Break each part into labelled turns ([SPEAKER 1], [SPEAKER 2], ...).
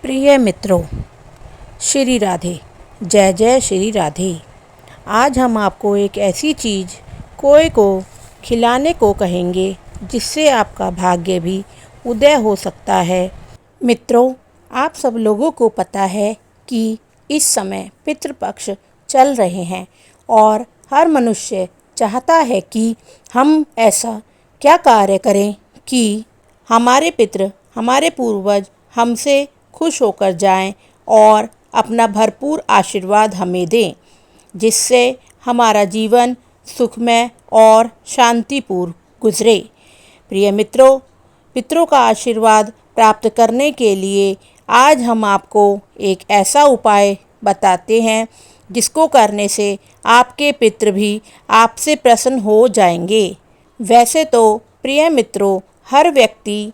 [SPEAKER 1] प्रिय मित्रों, श्री राधे। जय जय श्री राधे। आज हम आपको एक ऐसी चीज़ कोए को खिलाने को कहेंगे जिससे आपका भाग्य भी उदय हो सकता है। मित्रों, आप सब लोगों को पता है कि इस समय पितृपक्ष चल रहे हैं और हर मनुष्य चाहता है कि हम ऐसा क्या कार्य करें कि हमारे पितृ, हमारे पूर्वज हमसे खुश होकर जाएं और अपना भरपूर आशीर्वाद हमें दें, जिससे हमारा जीवन सुखमय और शांतिपूर्ण गुजरे। प्रिय मित्रों, पितरों का आशीर्वाद प्राप्त करने के लिए आज हम आपको एक ऐसा उपाय बताते हैं जिसको करने से आपके पितृ भी आपसे प्रसन्न हो जाएंगे। वैसे तो प्रिय मित्रों, हर व्यक्ति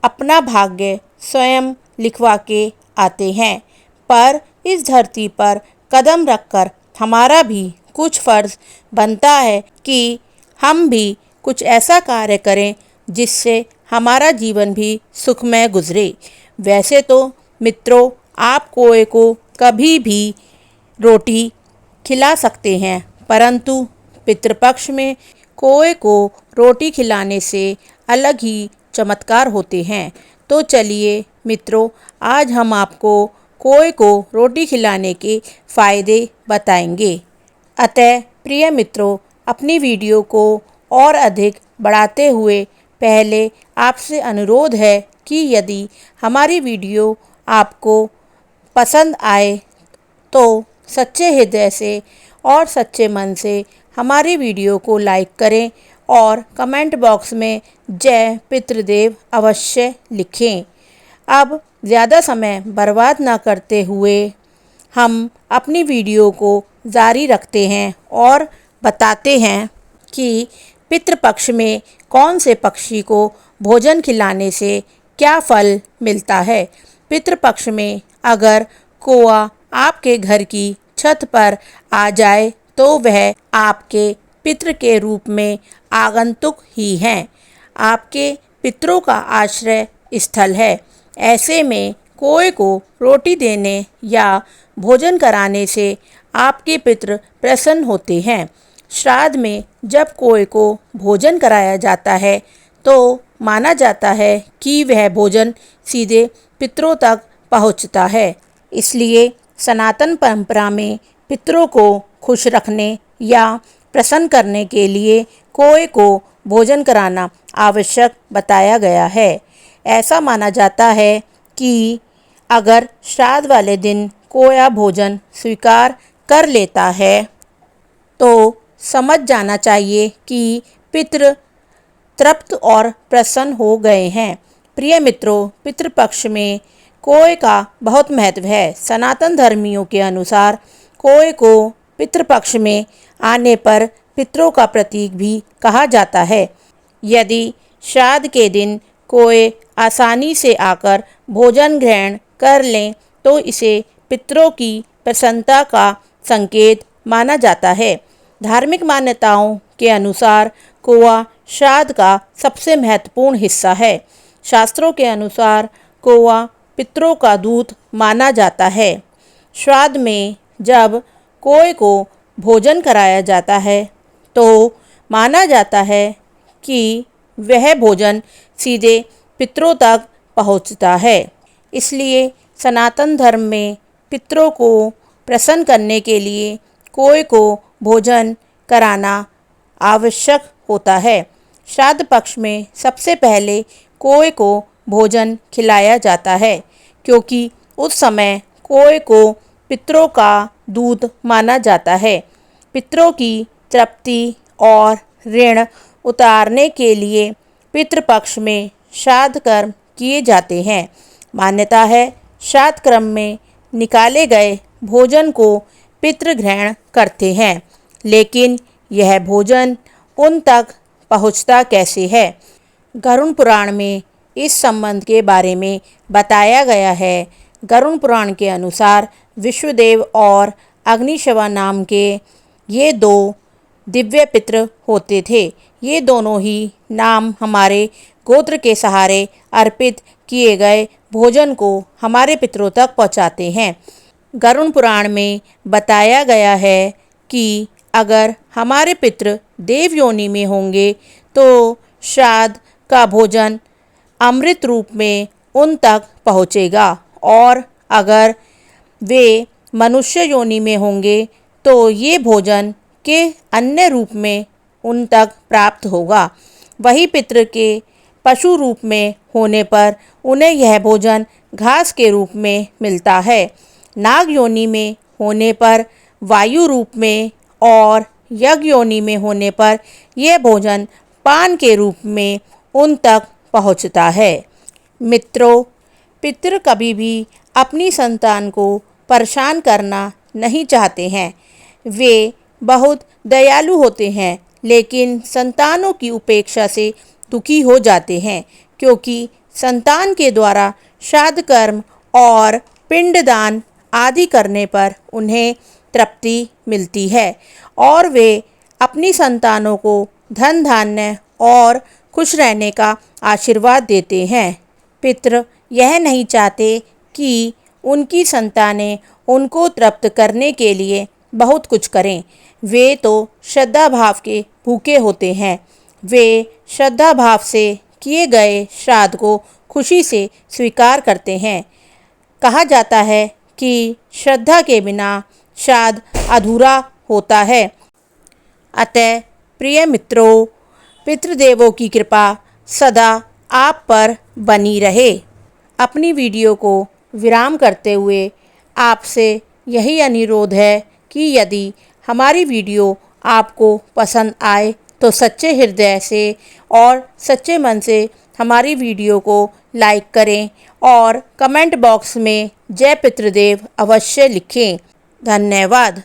[SPEAKER 1] अपना भाग्य स्वयं लिखवा के आते हैं, पर इस धरती पर कदम रखकर हमारा भी कुछ फ़र्ज़ बनता है कि हम भी कुछ ऐसा कार्य करें जिससे हमारा जीवन भी सुखमय गुजरे। वैसे तो मित्रों, आप कोए को कभी भी रोटी खिला सकते हैं, परंतु पितृपक्ष में कोए को रोटी खिलाने से अलग ही चमत्कार होते हैं। तो चलिए मित्रों, आज हम आपको कोए को रोटी खिलाने के फ़ायदे बताएंगे। अतः प्रिय मित्रों, अपनी वीडियो को और अधिक बढ़ाते हुए पहले आपसे अनुरोध है कि यदि हमारी वीडियो आपको पसंद आए तो सच्चे हृदय से और सच्चे मन से हमारी वीडियो को लाइक करें और कमेंट बॉक्स में जय पितृदेव अवश्य लिखें। अब ज़्यादा समय बर्बाद न करते हुए हम अपनी वीडियो को जारी रखते हैं और बताते हैं कि पितृपक्ष में कौन से पक्षी को भोजन खिलाने से क्या फल मिलता है। पितृपक्ष में अगर कौआ आपके घर की छत पर आ जाए तो वह आपके पितृ के रूप में आगंतुक ही हैं, आपके पितरों का आश्रय स्थल है। ऐसे में कोए को रोटी देने या भोजन कराने से आपके पितृ प्रसन्न होते हैं। श्राद्ध में जब कोए को भोजन कराया जाता है तो माना जाता है कि वह भोजन सीधे पितरों तक पहुंचता है। इसलिए सनातन परंपरा में पितरों को खुश रखने या प्रसन्न करने के लिए कोए को भोजन कराना आवश्यक बताया गया है। ऐसा माना जाता है कि अगर श्राद्ध वाले दिन कोया भोजन स्वीकार कर लेता है तो समझ जाना चाहिए कि पितृ तृप्त और प्रसन्न हो गए हैं। प्रिय मित्रों, पितृपक्ष में कोए का बहुत महत्व है। सनातन धर्मियों के अनुसार कोए को पितृपक्ष में आने पर पितरों का प्रतीक भी कहा जाता है। यदि श्राद्ध के दिन कोए आसानी से आकर भोजन ग्रहण कर लें तो इसे पितरों की प्रसन्नता का संकेत माना जाता है। धार्मिक मान्यताओं के अनुसार कौआ श्राद्ध का सबसे महत्वपूर्ण हिस्सा है। शास्त्रों के अनुसार कौआ पितरों का दूत माना जाता है। श्राद्ध में जब कोए को भोजन कराया जाता है तो माना जाता है कि वह भोजन सीधे पितरों तक पहुंचता है। इसलिए सनातन धर्म में पितरों को प्रसन्न करने के लिए कोए को भोजन कराना आवश्यक होता है। श्राद्ध पक्ष में सबसे पहले कोए को भोजन खिलाया जाता है, क्योंकि उस समय कोए को पितरों का दूत माना जाता है। पितरों की तृप्ति और ऋण उतारने के लिए पितृपक्ष में श्राद्ध कर्म किए जाते हैं। मान्यता है श्राद्ध क्रम में निकाले गए भोजन को पितृ ग्रहण करते हैं, लेकिन यह भोजन उन तक पहुंचता कैसे है। गरुड़ पुराण में इस संबंध के बारे में बताया गया है। गरुड़ पुराण के अनुसार विश्वदेव और अग्निशवा नाम के ये दो दिव्य पितृ होते थे। ये दोनों ही नाम हमारे गोत्र के सहारे अर्पित किए गए भोजन को हमारे पितरों तक पहुंचाते हैं। गरुड़ पुराण में बताया गया है कि अगर हमारे पितृ देव योनि में होंगे तो श्राद्ध का भोजन अमृत रूप में उन तक पहुँचेगा, और अगर वे मनुष्य योनि में होंगे तो ये भोजन के अन्य रूप में उन तक प्राप्त होगा। वही पितृ के पशु रूप में होने पर उन्हें यह भोजन घास के रूप में मिलता है। नाग योनि में होने पर वायु रूप में, और यज्ञ योनि में होने पर यह भोजन पान के रूप में उन तक पहुँचता है। मित्रों, पितृ कभी भी अपनी संतान को परेशान करना नहीं चाहते हैं। वे बहुत दयालु होते हैं, लेकिन संतानों की उपेक्षा से दुखी हो जाते हैं, क्योंकि संतान के द्वारा श्राद्ध कर्म और पिंडदान आदि करने पर उन्हें तृप्ति मिलती है, और वे अपनी संतानों को धन धान्य और खुश रहने का आशीर्वाद देते हैं। पितृ यह नहीं चाहते कि उनकी संतानें उनको तृप्त करने के लिए बहुत कुछ करें। वे तो श्रद्धा भाव के भूखे होते हैं। वे श्रद्धा भाव से किए गए श्राद्ध को खुशी से स्वीकार करते हैं। कहा जाता है कि श्रद्धा के बिना श्राद्ध अधूरा होता है। अतः प्रिय मित्रों, पितृदेवों की कृपा सदा आप पर बनी रहे। अपनी वीडियो को विराम करते हुए आपसे यही अनुरोध है कि यदि हमारी वीडियो आपको पसंद आए तो सच्चे हृदय से और सच्चे मन से हमारी वीडियो को लाइक करें, और कमेंट बॉक्स में जय पितृदेव अवश्य लिखें। धन्यवाद।